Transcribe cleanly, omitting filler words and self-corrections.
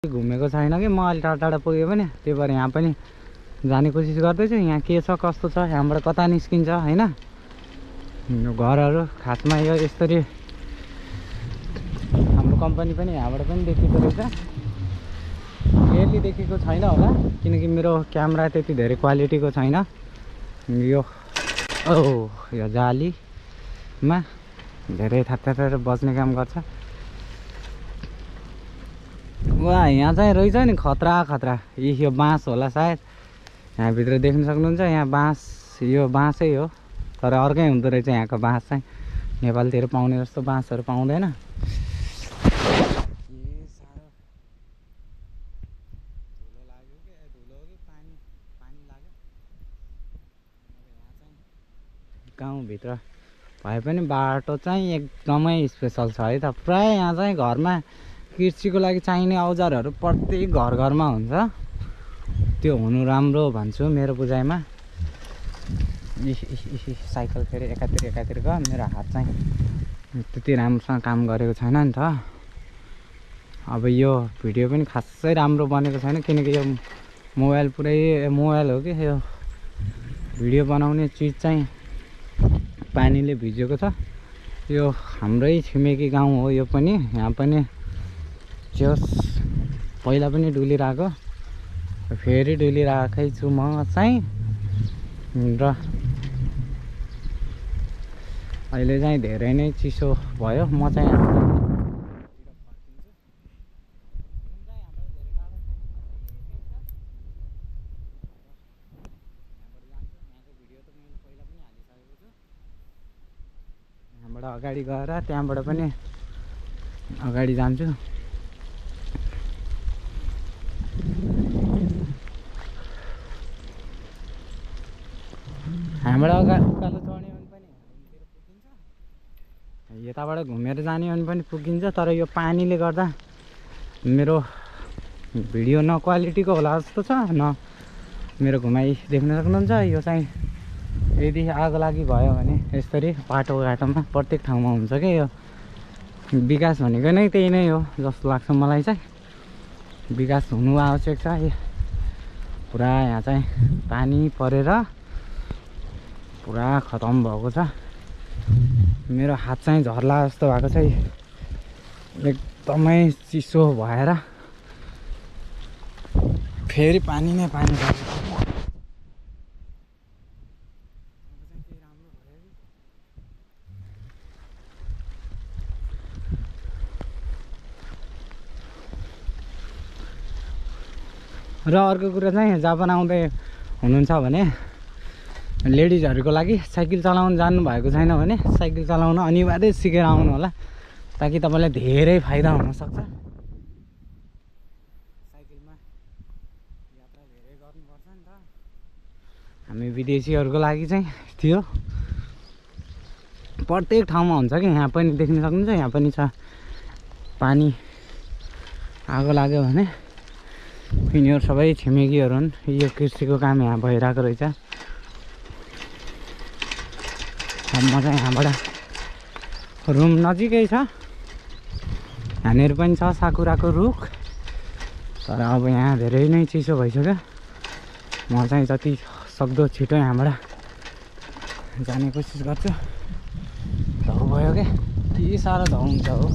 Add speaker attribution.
Speaker 1: घुमेको छैन कि म अलि टाढा टाढा पुगेँ पनि त्यही भएर यहाँ पनि जाने कोसिस गर्दैछु। यहाँ के छ कस्तो छ, यहाँबाट कता निस्किन्छ होइन। घरहरू खासमा यो यसरी हाम्रो कम्पनी पनि यहाँबाट पनि देखिएको रहेछ। क्लियरली देखेको छैन होला किनकि मेरो क्यामेरा त्यति धेरै क्वालिटीको छैन। यो यो जालीमा धेरै थाप्थापेर बज्ने काम गर्छ। वा यहाँ चाहिँ रहेछ नि खतरा खतरा। यो बाँस होला सायद, यहाँभित्र देख्न सक्नुहुन्छ। यहाँ बाँस, यो बाँसै हो तर अर्कै हुँदो रहेछ यहाँको बाँस चाहिँ। नेपालतिर पाउने जस्तो बाँसहरू पाउँदैन। गाउँभित्र भए पनि बाटो चाहिँ एकदमै स्पेसल छ है त। प्राय यहाँ चाहिँ घरमा कृषिको लागि चाहिने औजारहरू प्रत्येक घर घरमा हुन्छ। त्यो हुनु राम्रो भन्छु मेरो बुझाइमा। साइकल फेरि एकातिर गयो। मेरो हात चाहिँ त्यति राम्रोसँग काम गरेको छैन नि त। अब यो भिडियो पनि खासै राम्रो बनेको छैन किनकि यो मोबाइल हो कि यो भिडियो बनाउने चिज चाहिँ पानीले भिजेको छ। यो हाम्रै छिमेकी गाउँ हो यो पनि। यहाँ पनि जोस् पहिला पनि डुलिरहेको, फेरि डुलिरहेकै छु म चाहिँ। र अहिले चाहिँ धेरै नै चिसो भयो। म चाहिँ यहाँबाट अगाडि गएर त्यहाँबाट पनि अगाडि जान्छु। यहाँबाट उकालो चढ्ने भने पनि पुगिन्छ, यताबाट घुमेर जाने भने पनि पुगिन्छ। तर यो पानीले गर्दा मेरो भिडियो न क्वालिटीको होला जस्तो छ न मेरो घुमाइ देख्न सक्नुहुन्छ। यो चाहिँ यदि आगो लागि भयो भने यसरी बाटोघाटोमा प्रत्येक ठाउँमा हुन्छ क्या। यो विकास भनेको नै त्यही नै हो जस्तो लाग्छ मलाई चाहिँ। विकास हुनु आवश्यक छ। पुरा यहाँ चाहिँ पानी परेर पुरा खतम भएको छ। मेरो हात चाहिँ झर्ला जस्तो भएको छ। एकदमै चिसो भएर फेरि पानी नै पानी पर्छ। र अर्को कुरा चाहिँ जापान आउँदै हुनुहुन्छ भने लेडिजहरूको लागि साइकल चलाउन जानुभएको छैन भने साइकल चलाउन अनिवार्य सिकेर आउनु होला ताकि तपाईँलाई धेरै फाइदा हुनसक्छ। साइकलमा यात्रा धेरै गर्नुपर्छ नि त। हामी विदेशीहरूको लागि चाहिँ थियो प्रत्येक ठाउँमा हुन्छ कि। यहाँ पनि देख्न सक्नुहुन्छ, यहाँ पनि छ पानी। आगो लाग्यो भने यिनीहरू सबै छिमेकीहरू हुन्। यो कृषिको काम यहाँ भइरहेको रहेछ। म चाहिँ यहाँबाट रुम नजिकै छ। यहाँनिर पनि छ साकुराको रुख तर अब यहाँ धेरै नै चिसो भइसक्यो। म चाहिँ जति सक्दो छिटो यहाँबाट जाने कोसिस गर्छु। धौ भयो क्या, के साह्रो धौ हुन्छ हो।